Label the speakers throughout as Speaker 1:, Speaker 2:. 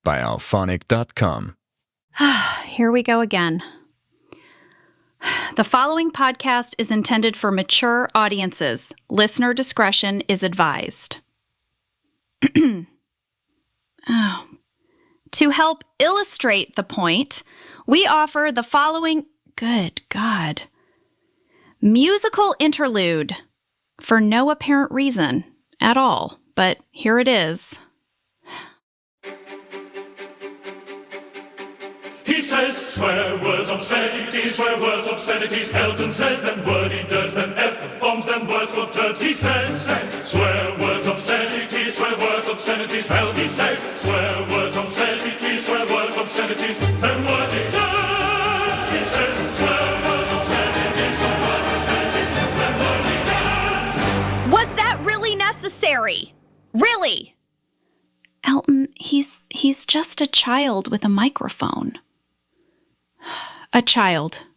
Speaker 1: by alphonic.com.
Speaker 2: Here we go again. The following podcast is intended for mature audiences. Listener discretion is advised. To help illustrate the point, we offer the following, good God, musical interlude for no apparent reason at all, but here it is.
Speaker 3: He says, swear words, obscenities, swear words, obscenities. Elton says, then wordy dirts, then F-bombs, then words for turds. He says, swear words, obscenities, swear words, obscenities. Elton says, swear words, obscenities, swear words, obscenities. Then wordy dirts. He says, swear words, obscenities, swear words, obscenities. Then wordy dirts.
Speaker 2: Was that really necessary? Really? Elton, he's just a child with a microphone. A child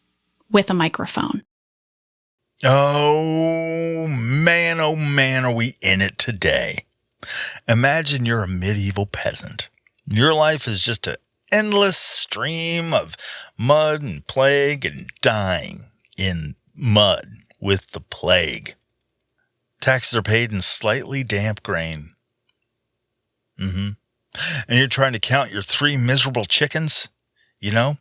Speaker 2: with a microphone.
Speaker 4: Oh man, are we in it today. Imagine you're a medieval peasant. Your life is just an endless stream of mud and plague and dying in mud with the plague. Taxes are paid in slightly damp grain. And you're trying to count your 3 miserable chickens, you know?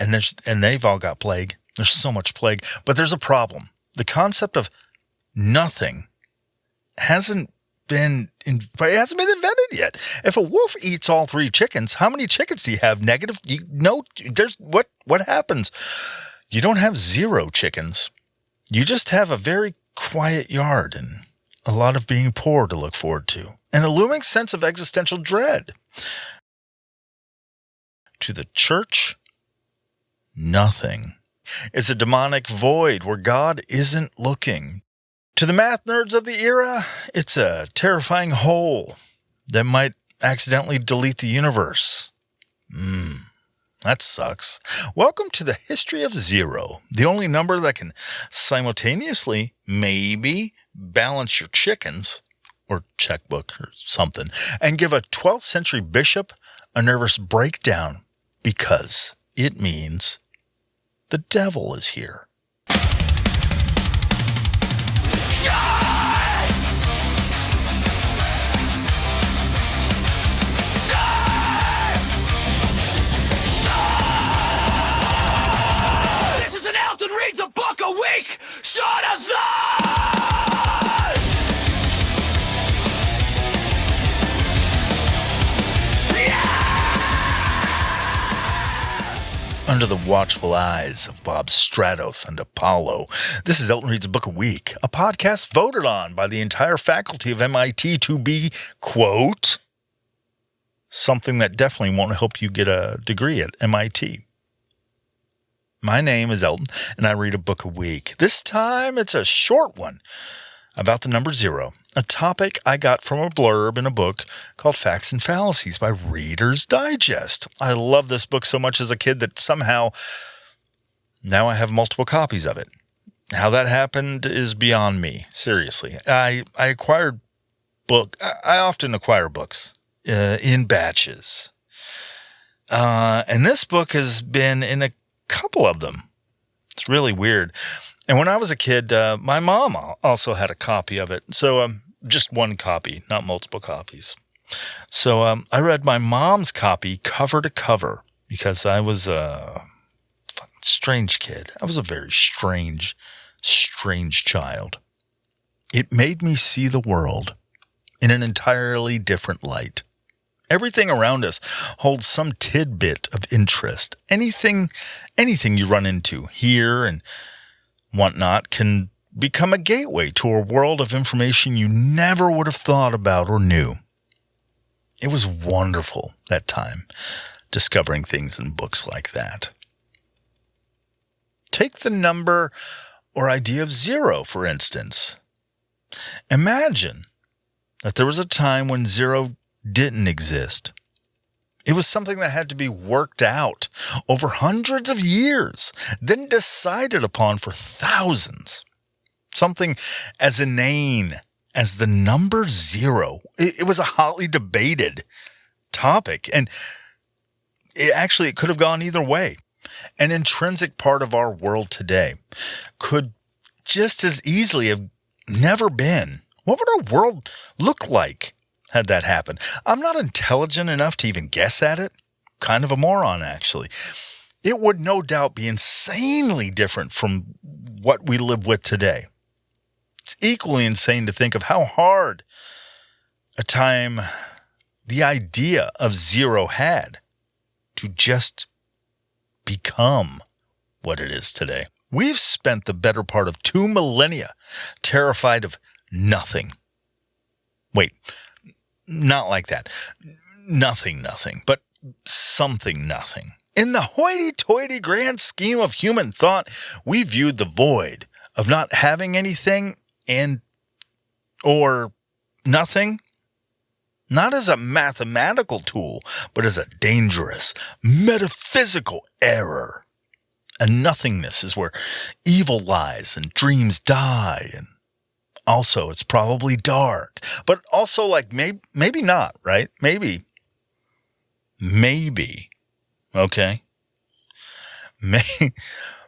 Speaker 4: And they've all got plague. There's so much plague. But there's a problem. The concept of nothing hasn't been invented yet. If a wolf eats all 3 chickens, how many chickens do you have? Negative? There's what happens? You don't have 0 chickens. You just have a very quiet yard and a lot of being poor to look forward to, and a looming sense of existential dread. To the church, nothing. It's a demonic void where God isn't looking. To the math nerds of the era, it's a terrifying hole that might accidentally delete the universe. That sucks. Welcome to the history of 0, the only number that can simultaneously, maybe, balance your chickens, or checkbook or something, and give a 12th century bishop a nervous breakdown because it means the devil is here.
Speaker 3: This is an Elton reads a book a week! SHORT-ISODE!
Speaker 4: Under the watchful eyes of Bob Stratos and Apollo, this is Elton Reads a Book a Week, a podcast voted on by the entire faculty of MIT to be, quote, something that definitely won't help you get a degree at MIT. My name is Elton, and I read a book a week. This time, it's a short one about the number 0, a topic I got from a blurb in a book called Facts and Fallacies by Reader's Digest. I love this book so much as a kid that somehow now I have multiple copies of it. How that happened is beyond me, seriously. I often acquire books in batches. And this book has been in a couple of them. It's really weird. And when I was a kid, my mom also had a copy of it. So just one copy, not multiple copies. So I read my mom's copy cover to cover because I was a fucking strange kid. I was a very strange child. It made me see the world in an entirely different light. Everything around us holds some tidbit of interest. Anything you run into here and whatnot can become a gateway to a world of information you never would have thought about or knew. It was wonderful, that time, discovering things in books like that. Take the number or idea of 0, for instance. Imagine that there was a time when 0 didn't exist. It was something that had to be worked out over hundreds of years, then decided upon for thousands. Something as inane as the number 0. It was a hotly debated topic. And it could have gone either way. An intrinsic part of our world today could just as easily have never been. What would our world look like had that happened? I'm not intelligent enough to even guess at it. Kind of a moron, actually. It would no doubt be insanely different from what we live with today. It's equally insane to think of how hard a time the idea of zero had to just become what it is today. We've spent the better part of 2 millennia terrified of nothing. Wait, not like that. Nothing, but something nothing. In the hoity-toity grand scheme of human thought, we viewed the void of not having anything or nothing, not as a mathematical tool, but as a dangerous, metaphysical error. And nothingness is where evil lies and dreams die. And also, it's probably dark. But also, like, maybe not, right? Maybe. Okay?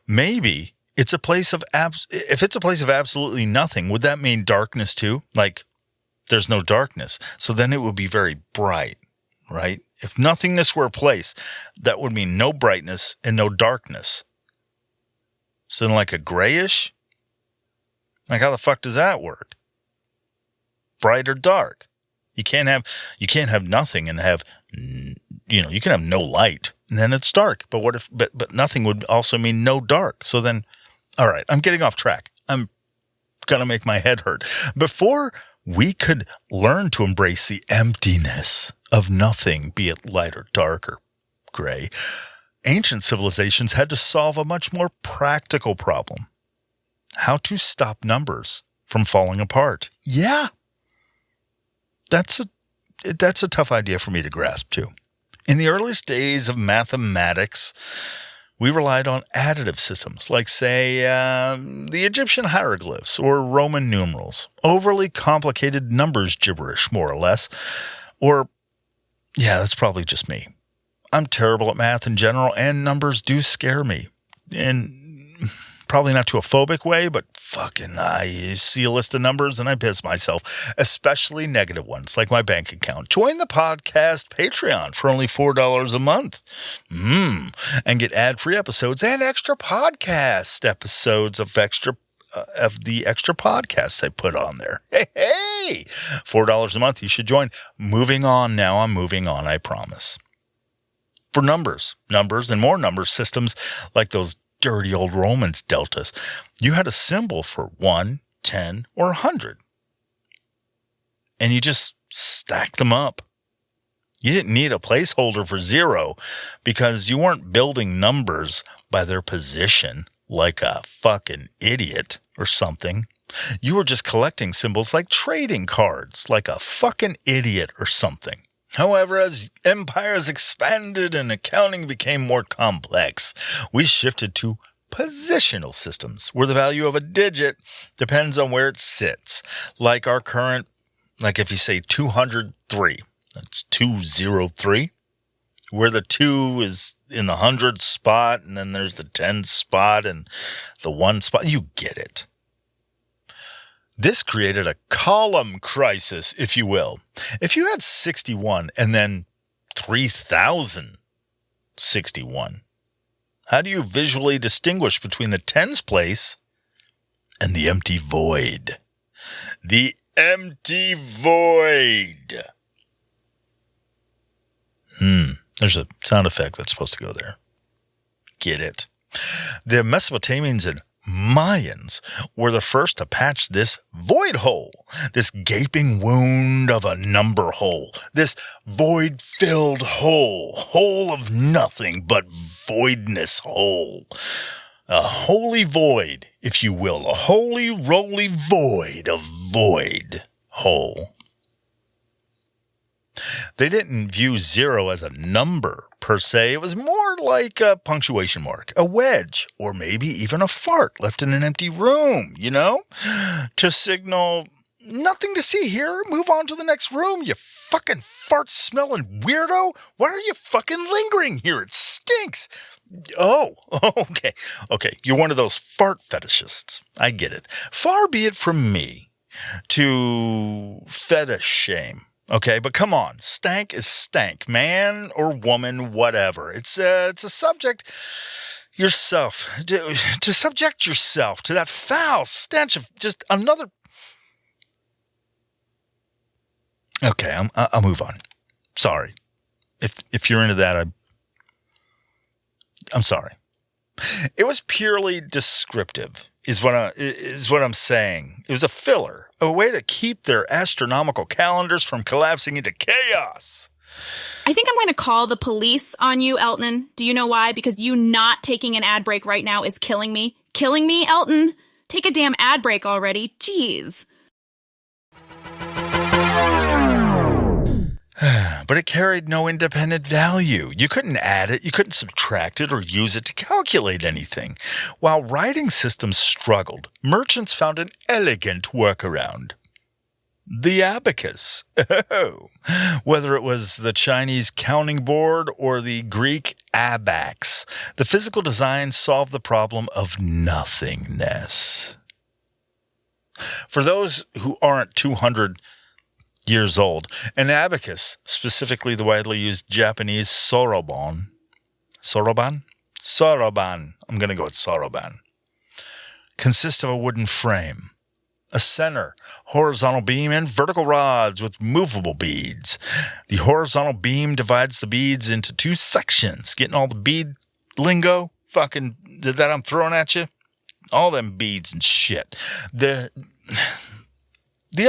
Speaker 4: Maybe it's a place of if it's a place of absolutely nothing, would that mean darkness too? Like, there's no darkness. So then it would be very bright, right? If nothingness were a place, that would mean no brightness and no darkness. So then, like a grayish? Like, how the fuck does that work? Bright or dark? You can't have nothing and have, you can have no light and then it's dark. But what if, but nothing would also mean no dark. So then, all right, I'm getting off track. I'm going to make my head hurt. Before we could learn to embrace the emptiness of nothing, be it light or dark or gray, ancient civilizations had to solve a much more practical problem. How to stop numbers from falling apart. Yeah. That's a tough idea for me to grasp too. In the earliest days of mathematics, we relied on additive systems like, say, the Egyptian hieroglyphs or Roman numerals. Overly complicated numbers gibberish, more or less. Or, yeah, that's probably just me. I'm terrible at math in general, and numbers do scare me. And probably not to a phobic way, but fucking I see a list of numbers and I piss myself, especially negative ones like my bank account. Join the podcast Patreon for only $4 a month. And get ad-free episodes and extra podcast episodes of the extra podcasts I put on there. Hey, $4 a month. You should join. Moving on now. I'm moving on, I promise. For numbers, and more number systems like those dirty old Romans dealt us, you had a symbol for 1, 10, or 100. And you just stacked them up. You didn't need a placeholder for 0 because you weren't building numbers by their position like a fucking idiot or something. You were just collecting symbols like trading cards like a fucking idiot or something. However, as empires expanded and accounting became more complex, we shifted to positional systems, where the value of a digit depends on where it sits. Like our current, like if you say 203, that's 203, where the 2 is in the 100 spot, and then there's the 10 spot and the 1 spot. You get it. This created a column crisis, if you will. If you had 61 and then 3,061, how do you visually distinguish between the tens place and the empty void? The empty void. There's a sound effect that's supposed to go there. Get it? The Mesopotamians and Mayans were the first to patch this void hole, this gaping wound of a number hole, this void-filled hole of nothing but voidness hole. A holy void, if you will, a holy roly void of void hole. They didn't view 0 as a number per se. It was more like a punctuation mark, a wedge, or maybe even a fart left in an empty room, to signal nothing to see here. Move on to the next room, you fucking fart-smelling weirdo. Why are you fucking lingering here? It stinks. Oh, okay. Okay, you're one of those fart fetishists. I get it. Far be it from me to fetish shame. Okay, but come on. Stank is stank. Man or woman, whatever. It's a subject yourself. To subject yourself to that foul stench of just another... Okay, I'll move on. Sorry. If you're into that, I'm sorry. It was purely descriptive, is what I'm saying. It was a filler, a way to keep their astronomical calendars from collapsing into chaos.
Speaker 5: I think I'm going to call the police on you, Elton. Do you know why? Because you not taking an ad break right now is killing me. Killing me, Elton? Take a damn ad break already. Jeez.
Speaker 4: But it carried no independent value. You couldn't add it, you couldn't subtract it, or use it to calculate anything. While writing systems struggled, merchants found an elegant workaround. The abacus. Whether it was the Chinese counting board or the Greek abax, the physical design solved the problem of nothingness. For those who aren't 200 years old, an abacus, specifically the widely used Japanese soroban, I'm going to go with soroban, consists of a wooden frame, a center, horizontal beam, and vertical rods with movable beads. The horizontal beam divides the beads into two sections. Getting all the bead lingo fucking that I'm throwing at you? All them beads and shit. The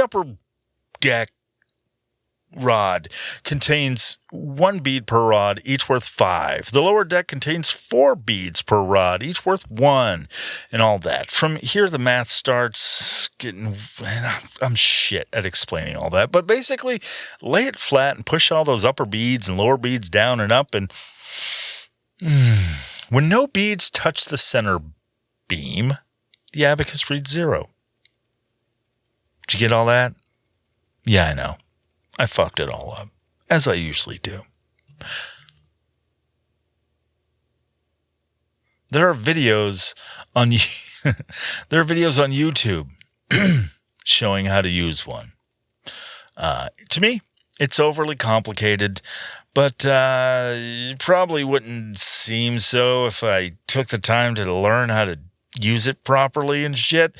Speaker 4: upper deck rod contains 1 bead per rod, each worth 5. The lower deck contains 4 beads per rod, each worth 1, and all that. From here, the math starts getting... I'm shit at explaining all that, but basically, lay it flat and push all those upper beads and lower beads down and up, and... when no beads touch the center beam, the abacus reads 0. Did you get all that? Yeah, I know. I fucked it all up, as I usually do. There are videos on YouTube showing how to use one. To me, it's overly complicated, but it probably wouldn't seem so if I took the time to learn how to use it properly and shit.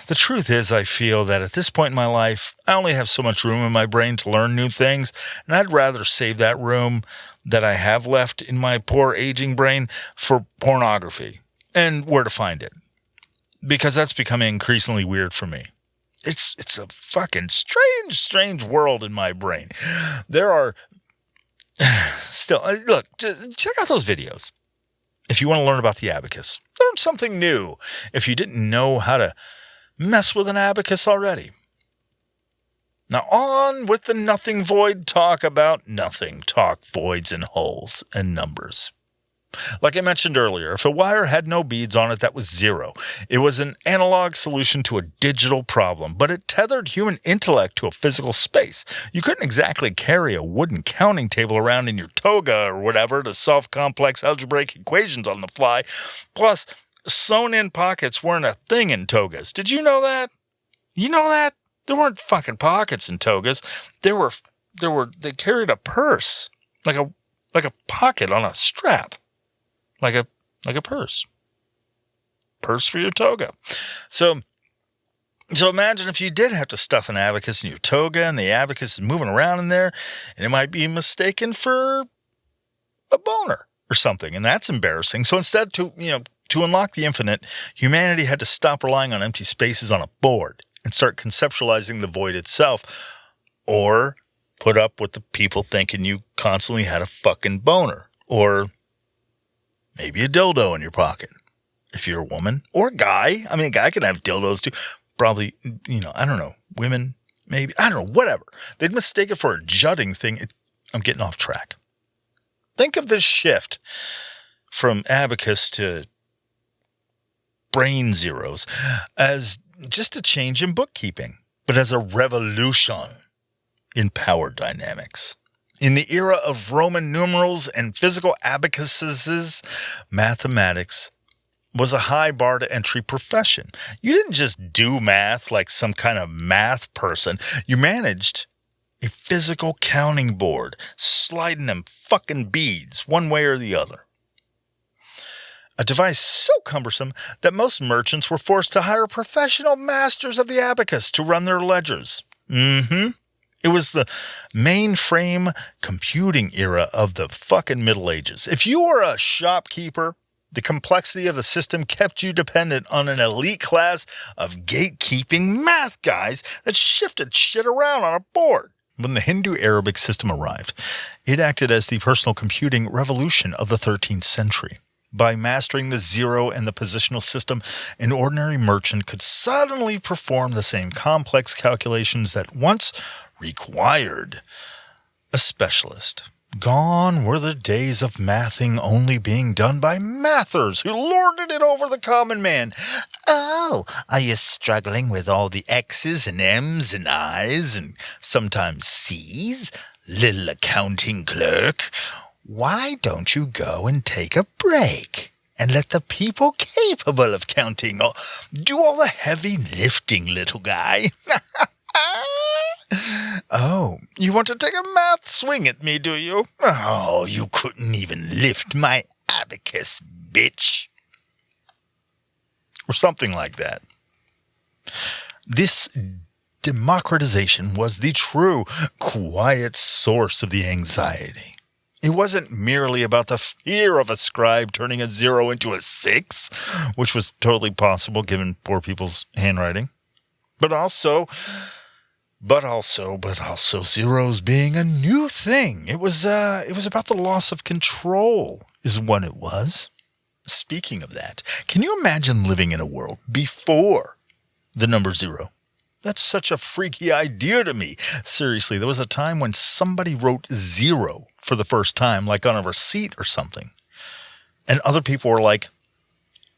Speaker 4: The truth is, I feel that at this point in my life, I only have so much room in my brain to learn new things, and I'd rather save that room that I have left in my poor aging brain for pornography and where to find it, because that's becoming increasingly weird for me. It's a fucking strange world in my brain. There are still, look, check out those videos if you want to learn about the abacus. Learn something new if you didn't know how to mess with an abacus already. Now on with the nothing void talk about nothing. Talk voids and holes and numbers. Like I mentioned earlier, if a wire had no beads on it, that was 0. It was an analog solution to a digital problem, but it tethered human intellect to a physical space. You couldn't exactly carry a wooden counting table around in your toga or whatever to solve complex algebraic equations on the fly. Plus, sewn-in pockets weren't a thing in togas. Did you know that? You know that? There weren't fucking pockets in togas. They carried a purse, like a pocket on a strap. Like a purse. Purse for your toga. So imagine if you did have to stuff an abacus in your toga and the abacus is moving around in there and it might be mistaken for a boner or something, and that's embarrassing. So instead, to unlock the infinite, humanity had to stop relying on empty spaces on a board and start conceptualizing the void itself, or put up with the people thinking you constantly had a fucking boner, or maybe a dildo in your pocket if you're a woman or a guy. I mean, a guy can have dildos too. Probably, I don't know, women, maybe, I don't know, whatever. They'd mistake it for a jutting thing. I'm getting off track. Think of this shift from abacus to brain zeros as just a change in bookkeeping, but as a revolution in power dynamics. In the era of Roman numerals and physical abacuses, mathematics was a high bar to entry profession. You didn't just do math like some kind of math person. You managed a physical counting board, sliding them fucking beads one way or the other. A device so cumbersome that most merchants were forced to hire professional masters of the abacus to run their ledgers. It was the mainframe computing era of the fucking Middle Ages. If you were a shopkeeper, the complexity of the system kept you dependent on an elite class of gatekeeping math guys that shifted shit around on a board. When the Hindu-Arabic system arrived, it acted as the personal computing revolution of the 13th century. By mastering the zero and the positional system, an ordinary merchant could suddenly perform the same complex calculations that once required a specialist. Gone were the days of mathing only being done by mathers who lorded it over the common man. Oh, are you struggling with all the X's and M's and I's and sometimes C's, little accounting clerk? Why don't you go and take a break and let the people capable of counting do all the heavy lifting, little guy? Oh, you want to take a math swing at me, do you? Oh, you couldn't even lift my abacus, bitch. Or something like that. This democratization was the true, quiet source of the anxiety. It wasn't merely about the fear of a scribe turning a 0 into a 6, which was totally possible given poor people's handwriting, but also zeros being a new thing. It was about the loss of control, is what it was. Speaking of that, can you imagine living in a world before the number 0? That's such a freaky idea to me. Seriously, there was a time when somebody wrote 0 for the first time, like on a receipt or something. And other people were like,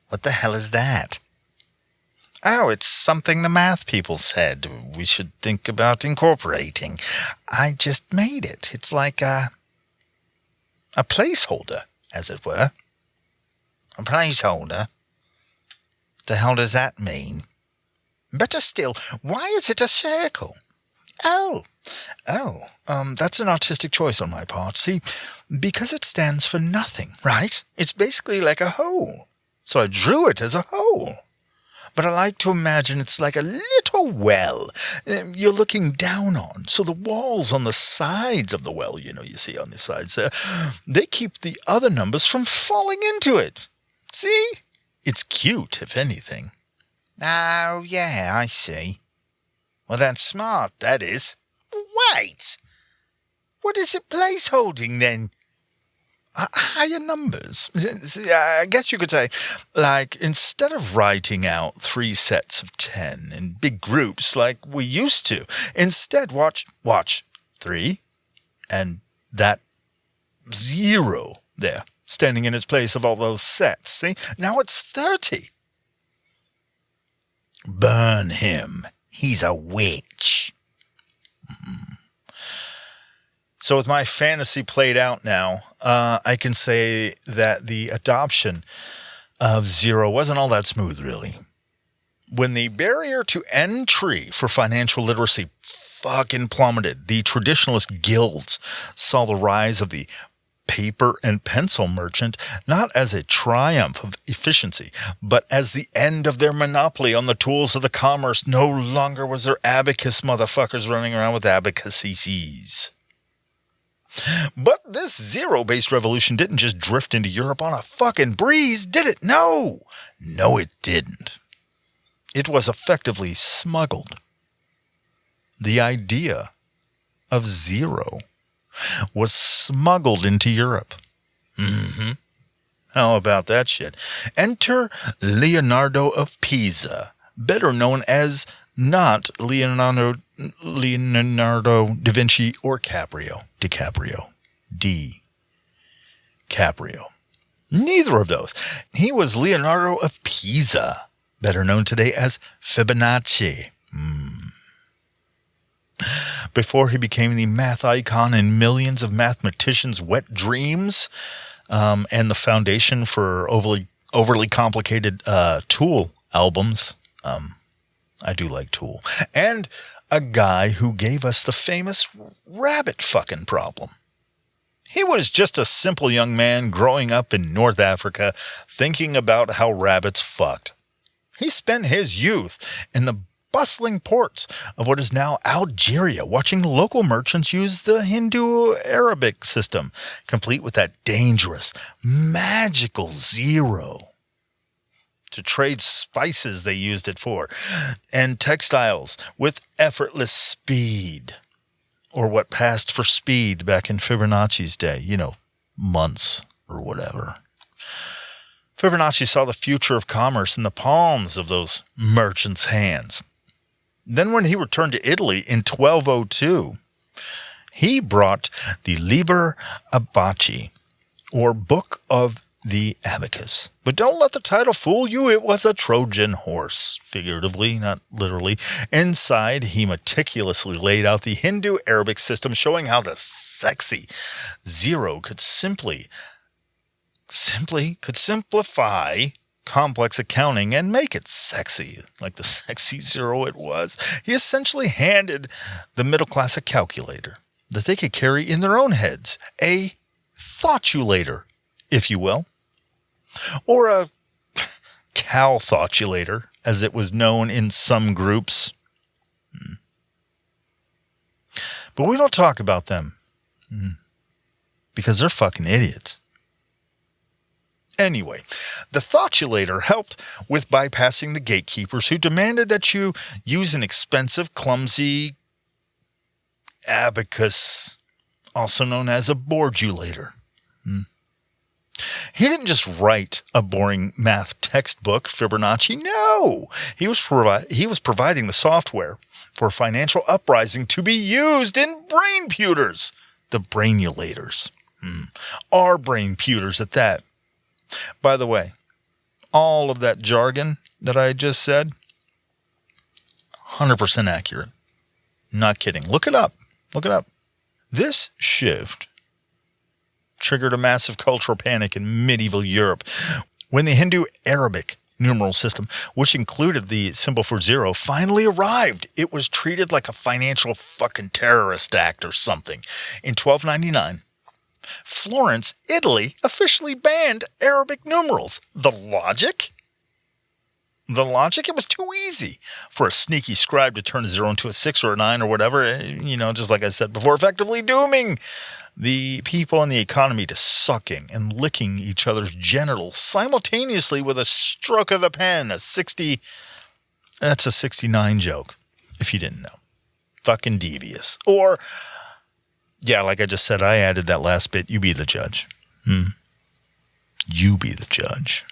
Speaker 4: what the hell is that? Oh, it's something the math people said we should think about incorporating. I just made it. It's like a placeholder, as it were. A placeholder? The hell does that mean? Better still, why is it a circle? That's an artistic choice on my part. See, because it stands for nothing, right? It's basically like a hole. So I drew it as a hole. But I like to imagine it's like a little well you're looking down on. So the walls on the sides of the well, you see on the sides there, they keep the other numbers from falling into it. See? It's cute, if anything. Oh, yeah, I see. Well, that's smart, that is. Wait! What is it placeholding, then? Higher numbers. I guess you could say, like, instead of writing out 3 sets of 10 in big groups like we used to, instead watch 3 and that 0 there, standing in its place of all those sets. See? Now it's 30. Burn him. He's a witch. So with my fantasy played out now, I can say that the adoption of 0 wasn't all that smooth, really. When the barrier to entry for financial literacy fucking plummeted, the traditionalist guilds saw the rise of the paper and pencil merchant not as a triumph of efficiency, but as the end of their monopoly on the tools of the commerce. No longer was there abacus motherfuckers running around with abacuses. But this 0-based revolution didn't just drift into Europe on a fucking breeze, did it? No, it didn't. It was effectively smuggled. The idea of 0 was smuggled into Europe. How about that shit? Enter Leonardo of Pisa, better known as not Leonardo da Vinci or DiCaprio. Neither of those. He was Leonardo of Pisa, better known today as Fibonacci. before he became the math icon in millions of mathematicians' wet dreams, and the foundation for overly complicated Tool albums. I do like Tool. And a guy who gave us the famous rabbit fucking problem. He was just a simple young man growing up in North Africa thinking about how rabbits fucked. He spent his youth in the bustling ports of what is now Algeria, watching local merchants use the Hindu-Arabic system, complete with that dangerous, magical zero, to trade spices they used it for, and textiles with effortless speed, or what passed for speed back in Fibonacci's day, months or whatever. Fibonacci saw the future of commerce in the palms of those merchants' hands. Then when he returned to Italy in 1202, he brought the Liber Abaci, or Book of the Abacus. But don't let the title fool you. It was a Trojan horse, figuratively, not literally. Inside, he meticulously laid out the Hindu-Arabic system, showing how the sexy zero could simplify complex accounting and make it sexy, like the sexy zero it was. He essentially handed the middle class a calculator that they could carry in their own heads, a thoughtulator, if you will. Or a calthoutulator, as it was known in some groups. But we don't talk about them because they're fucking idiots. Anyway, the thoughtulator helped with bypassing the gatekeepers who demanded that you use an expensive, clumsy abacus, also known as a bordulator. He didn't just write a boring math textbook, Fibonacci. No, he was providing the software for financial uprising to be used in brain pewters, the brainulators. Our brain pewters at that. By the way, all of that jargon that I just said, 100% accurate. Not kidding. Look it up. This shift triggered a massive cultural panic in medieval Europe when the Hindu-Arabic numeral system, which included the symbol for zero, finally arrived. It was treated like a financial fucking terrorist act or something. In 1299, Florence, Italy, officially banned Arabic numerals. The logic? It was too easy for a sneaky scribe to turn a 0 into a 6 or a 9 or whatever, just like I said before, effectively dooming the people and the economy to sucking and licking each other's genitals simultaneously with a stroke of the pen. That's a 69 joke, if you didn't know. Fucking devious. Or, yeah, like I just said, I added that last bit. You be the judge. You be the judge.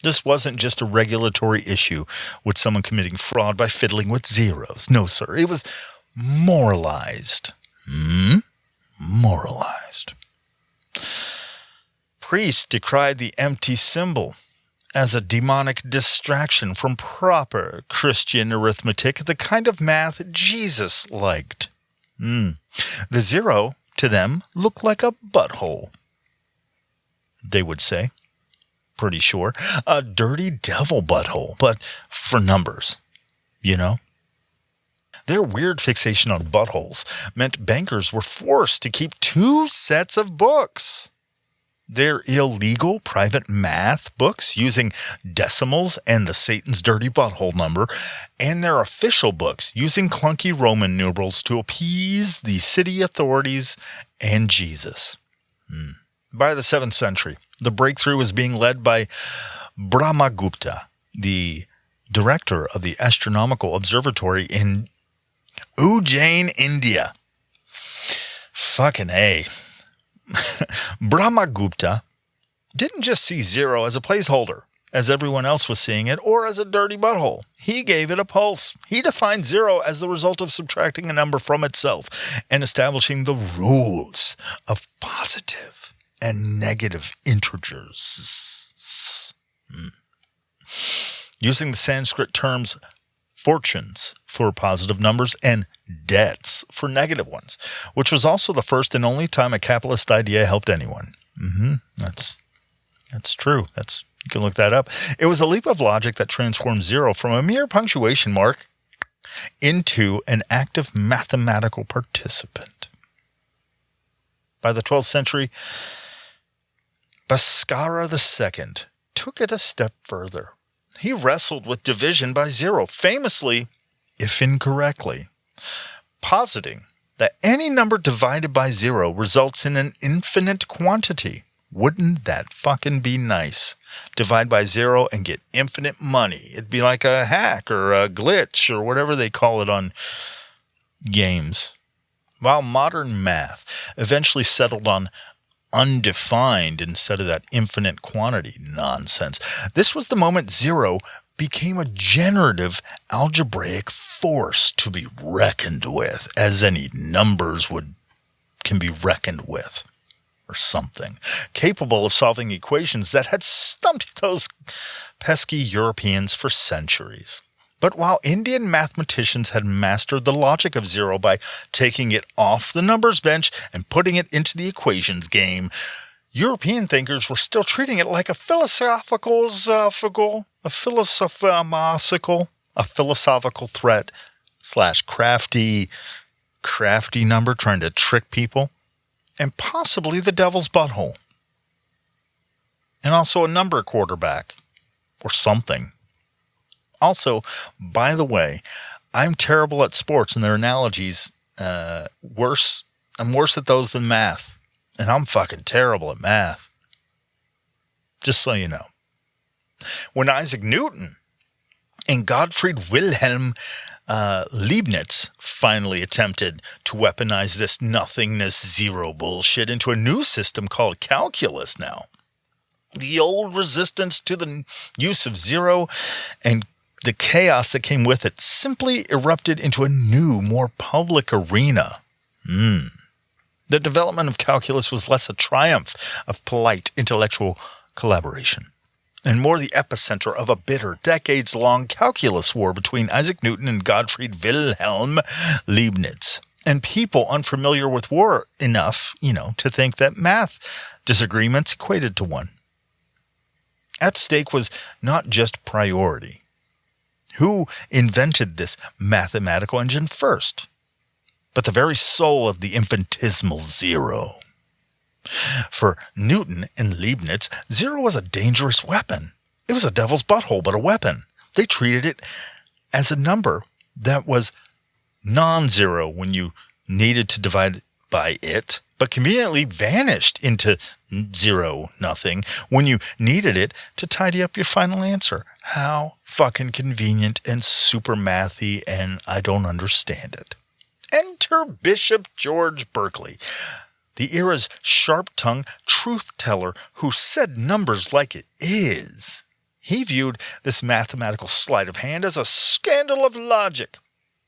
Speaker 4: This wasn't just a regulatory issue with someone committing fraud by fiddling with zeros. No, sir. It was moralized. Moralized. Priests decried the empty symbol as a demonic distraction from proper Christian arithmetic, the kind of math Jesus liked. The zero, to them, looked like a butthole, they would say. Pretty sure. A dirty devil butthole, but for numbers, Their weird fixation on buttholes meant bankers were forced to keep 2 sets of books. Their illegal private math books using decimals and the Satan's dirty butthole number, and their official books using clunky Roman numerals to appease the city authorities and Jesus. By the 7th century, the breakthrough was being led by Brahmagupta, the director of the Astronomical Observatory in Ujjain, India. Fucking A. Brahmagupta didn't just see zero as a placeholder, as everyone else was seeing it, or as a dirty butthole. He gave it a pulse. He defined zero as the result of subtracting a number from itself and establishing the rules of positive and negative integers. Using the Sanskrit terms fortunes for positive numbers, and debts for negative ones, which was also the first and only time a capitalist idea helped anyone. That's true. You can look that up. It was a leap of logic that transformed zero from a mere punctuation mark into an active mathematical participant. By the 12th century, Bhaskara II took it a step further. He wrestled with division by zero, famously, if incorrectly, positing that any number divided by zero results in an infinite quantity. Wouldn't that fucking be nice? Divide by zero and get infinite money. It'd be like a hack or a glitch or whatever they call it on games. While modern math eventually settled on undefined instead of that infinite quantity nonsense, this was the moment zero became a generative algebraic force to be reckoned with, as any numbers can be reckoned with, or something, capable of solving equations that had stumped those pesky Europeans for centuries. But while Indian mathematicians had mastered the logic of zero by taking it off the numbers bench and putting it into the equations game, European thinkers were still treating it like a philosophical threat / crafty number trying to trick people, and possibly the devil's butthole. And also a number quarterback or something. Also, by the way, I'm terrible at sports and their analogies. I'm worse at those than math. And I'm fucking terrible at math. Just so you know. When Isaac Newton and Gottfried Wilhelm Leibniz finally attempted to weaponize this nothingness zero bullshit into a new system called calculus now, the old resistance to the use of zero and the chaos that came with it simply erupted into a new, more public arena. The development of calculus was less a triumph of polite intellectual collaboration and more the epicenter of a bitter, decades-long calculus war between Isaac Newton and Gottfried Wilhelm Leibniz, and people unfamiliar with war enough, to think that math disagreements equated to one. At stake was not just priority. Who invented this mathematical engine first? But the very soul of the infinitesimal zero. For Newton and Leibniz, zero was a dangerous weapon. It was a devil's butthole, but a weapon. They treated it as a number that was non-zero when you needed to divide by it, but conveniently vanished into zero, nothing, when you needed it to tidy up your final answer. How fucking convenient and super mathy, and I don't understand it. Enter Bishop George Berkeley, the era's sharp-tongued truth-teller who said numbers like it is. He viewed this mathematical sleight of hand as a scandal of logic.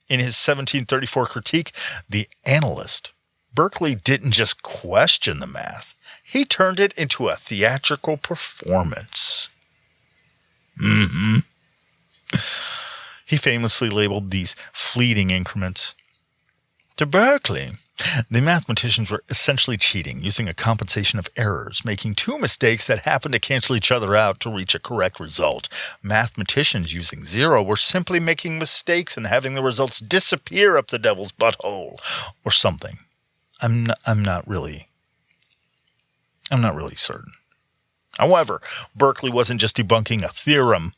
Speaker 4: In his 1734 critique, The Analyst, Berkeley didn't just question the math. He turned it into a theatrical performance. He famously labeled these fleeting increments. To Berkeley, the mathematicians were essentially cheating, using a compensation of errors, making two mistakes that happened to cancel each other out to reach a correct result. Mathematicians using zero were simply making mistakes and having the results disappear up the devil's butthole, or something. I'm not really certain. However, Berkeley wasn't just debunking a theorem.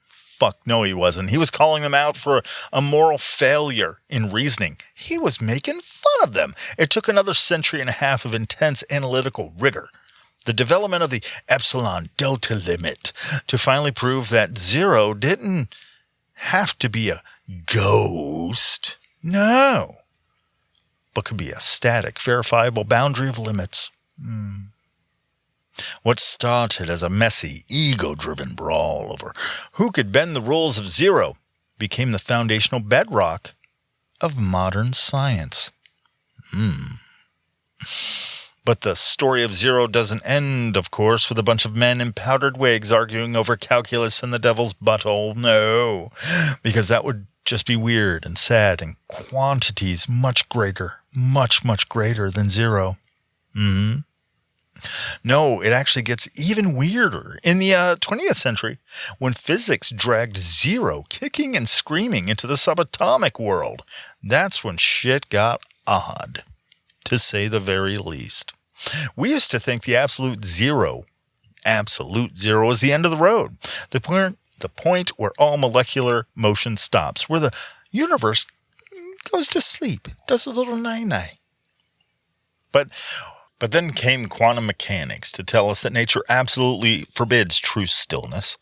Speaker 4: Fuck no, he wasn't. He was calling them out for a moral failure in reasoning. He was making fun of them. It took another century and a half of intense analytical rigor, the development of the epsilon delta limit, to finally prove that zero didn't have to be a ghost. No. But could be a static, verifiable boundary of limits. What started as a messy, ego-driven brawl over who could bend the rules of zero became the foundational bedrock of modern science. But the story of zero doesn't end, of course, with a bunch of men in powdered wigs arguing over calculus and the devil's butthole. No, because that would just be weird and sad and quantities much greater, much, much greater than zero. No, it actually gets even weirder. In the 20th century, when physics dragged zero kicking and screaming into the subatomic world, that's when shit got odd, to say the very least. We used to think the absolute zero is the end of the road. The point where all molecular motion stops, where the universe goes to sleep, does a little night-night. But then came quantum mechanics to tell us that nature absolutely forbids true stillness.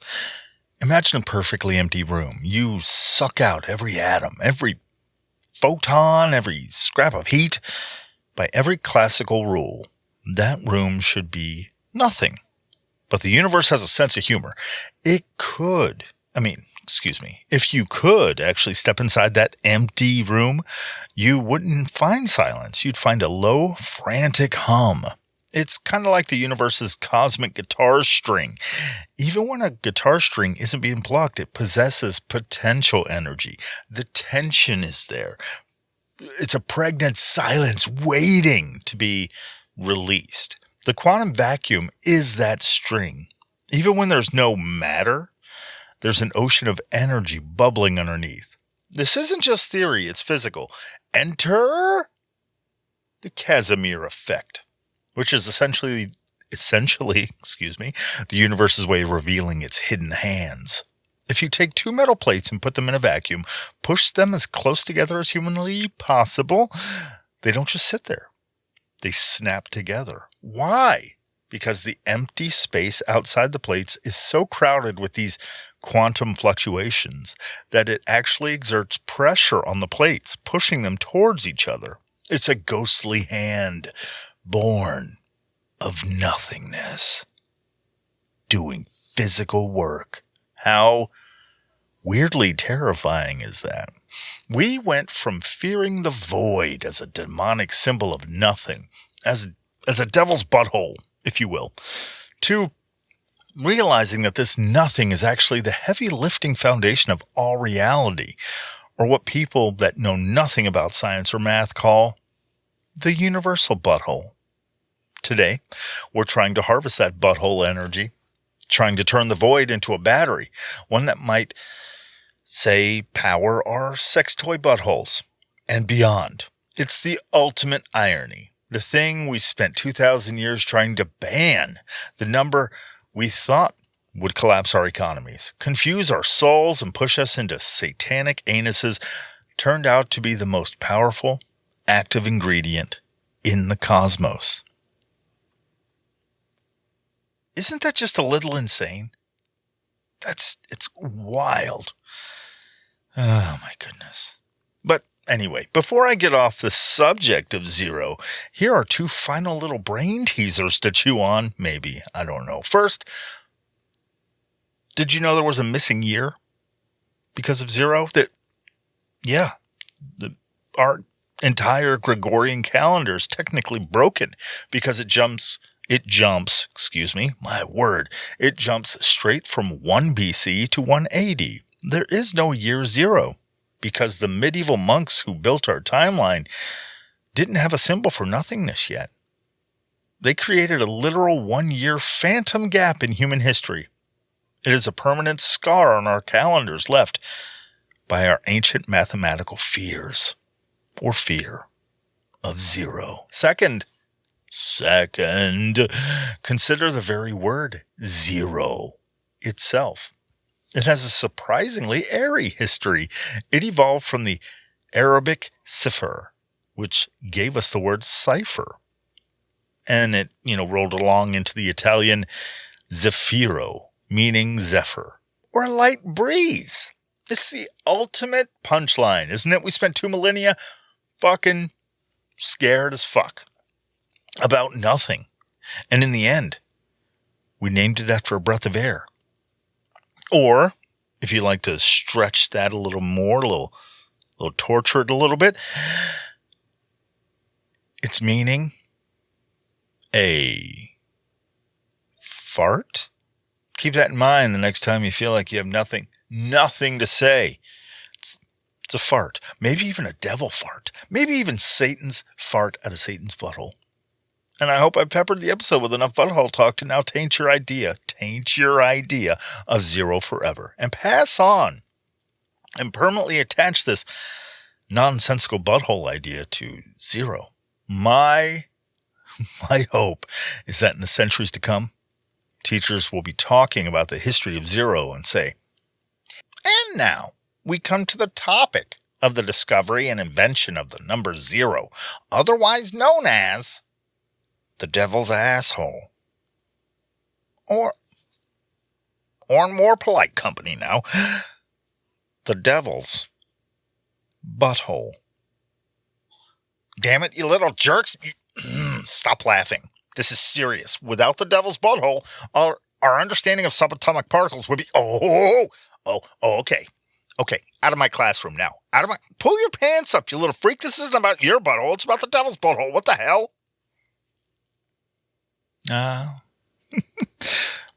Speaker 4: Imagine a perfectly empty room. You suck out every atom, every photon, every scrap of heat. By every classical rule, that room should be nothing. But the universe has a sense of humor. If you could actually step inside that empty room, you wouldn't find silence. You'd find a low, frantic hum. It's kind of like the universe's cosmic guitar string. Even when a guitar string isn't being plucked, it possesses potential energy. The tension is there. It's a pregnant silence waiting to be released. The quantum vacuum is that string. Even when there's no matter, there's an ocean of energy bubbling underneath. This isn't just theory, it's physical. Enter the Casimir effect, which is essentially, the universe's way of revealing its hidden hands. If you take two metal plates and put them in a vacuum, push them as close together as humanly possible, they don't just sit there. They snap together. Why? Because the empty space outside the plates is so crowded with these quantum fluctuations that it actually exerts pressure on the plates, pushing them towards each other. It's a ghostly hand born of nothingness, doing physical work. How weirdly terrifying is that? We went from fearing the void as a demonic symbol of nothing, as a devil's butthole, if you will, to realizing that this nothing is actually the heavy lifting foundation of all reality, or what people that know nothing about science or math call the universal butthole. Today, we're trying to harvest that butthole energy, trying to turn the void into a battery, one that might, say, power our sex toy buttholes and beyond. It's the ultimate irony. The thing we spent 2,000 years trying to ban, the number we thought would collapse our economies, confuse our souls, and push us into satanic anuses, turned out to be the most powerful, active ingredient in the cosmos. Isn't that just a little insane? It's wild. Oh my goodness. But anyway, before I get off the subject of zero, here are two final little brain teasers to chew on. Maybe, I don't know. First, did you know there was a missing year because of zero? Our entire Gregorian calendar is technically broken because it jumps straight from 1 BC to 1 AD. There is no year zero because the medieval monks who built our timeline didn't have a symbol for nothingness yet. They created a literal 1-year phantom gap in human history. It is a permanent scar on our calendars left by our ancient mathematical fears, or fear of zero. Second, consider the very word zero itself. It has a surprisingly airy history. It evolved from the Arabic sifr, which gave us the word cipher. And it, rolled along into the Italian zeffiro, meaning zephyr, or a light breeze. It's the ultimate punchline, isn't it? We spent 2 millennia fucking scared as fuck about nothing. And in the end, we named it after a breath of air. Or, if you like to stretch that a little more, a little torture it a little bit, its meaning a fart? Keep that in mind the next time you feel like you have nothing to say. It's a fart. Maybe even a devil fart. Maybe even Satan's fart out of Satan's butthole. And I hope I've peppered the episode with enough butthole talk to now taint your idea of zero forever. And pass on and permanently attach this nonsensical butthole idea to zero. My hope is that in the centuries to come, teachers will be talking about the history of zero and say, and now we come to the topic of the discovery and invention of the number zero, otherwise known as the devil's asshole. Or in more polite company now, the devil's butthole. Damn it, you little jerks. Stop laughing. This is serious. Without the devil's butthole, our understanding of subatomic particles would be... Okay. Okay, out of my classroom now. Pull your pants up, you little freak. This isn't about your butthole. It's about the devil's butthole. What the hell?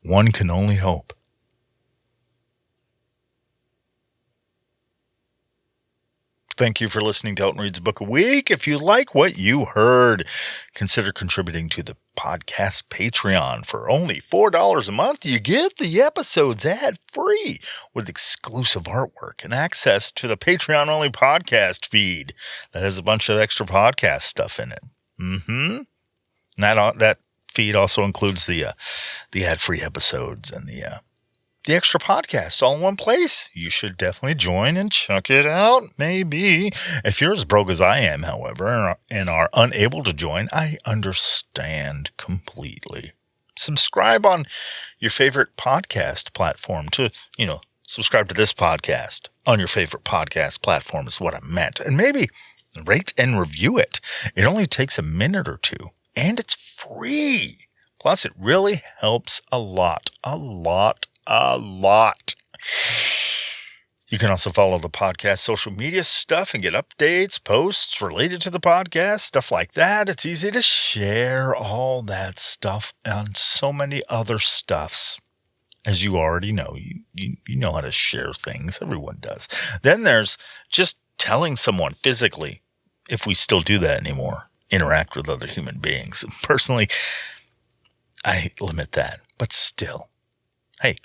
Speaker 4: One can only hope. Thank you for listening to Elton Reads a Book a Week. If you like what you heard, consider contributing to the podcast Patreon. For only $4 a month, you get the episodes ad-free with exclusive artwork and access to the Patreon-only podcast feed that has a bunch of extra podcast stuff in it. That feed also includes the ad-free episodes and the extra podcast all in one place. You should definitely join and check it out. Maybe. If you're as broke as I am, however, and are unable to join, I understand completely. Subscribe on your favorite podcast platform to, subscribe to this podcast on your favorite podcast platform is what I meant. And maybe rate and review it. It only takes a minute or two, and it's free. Plus, it really helps a lot. You can also follow the podcast social media stuff and get updates, posts related to the podcast, stuff like that. It's easy to share all that stuff and so many other stuffs. As you already know, you know how to share things. Everyone does. Then there's just telling someone physically, if we still do that anymore, interact with other human beings. Personally, I limit that, but still. Hey,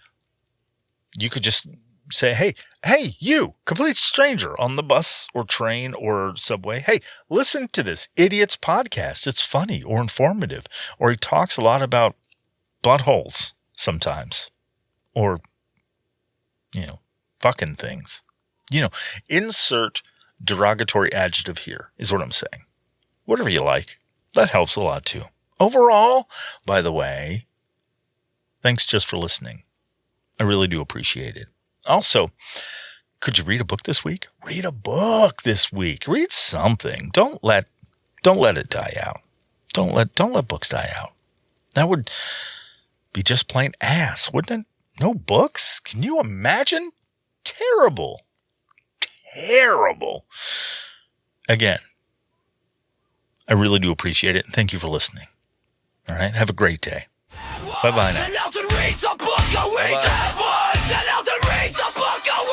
Speaker 4: you could just say, hey, you, complete stranger on the bus or train or subway. Hey, listen to this idiot's podcast. It's funny or informative. Or he talks a lot about buttholes sometimes. Or, fucking things. Insert derogatory adjective here is what I'm saying. Whatever you like. That helps a lot too. Overall, by the way, thanks just for listening. I really do appreciate it. Also, could you read a book this week? Read a book this week. Read something. Don't let it die out. Don't let books die out. That would be just plain ass, wouldn't it? No books? Can you imagine? Terrible. Again, I really do appreciate it. And thank you for listening. All right. Have a great day. Bye-bye now.
Speaker 3: And Elton reads a book a week. That was. And Elton reads a book a week.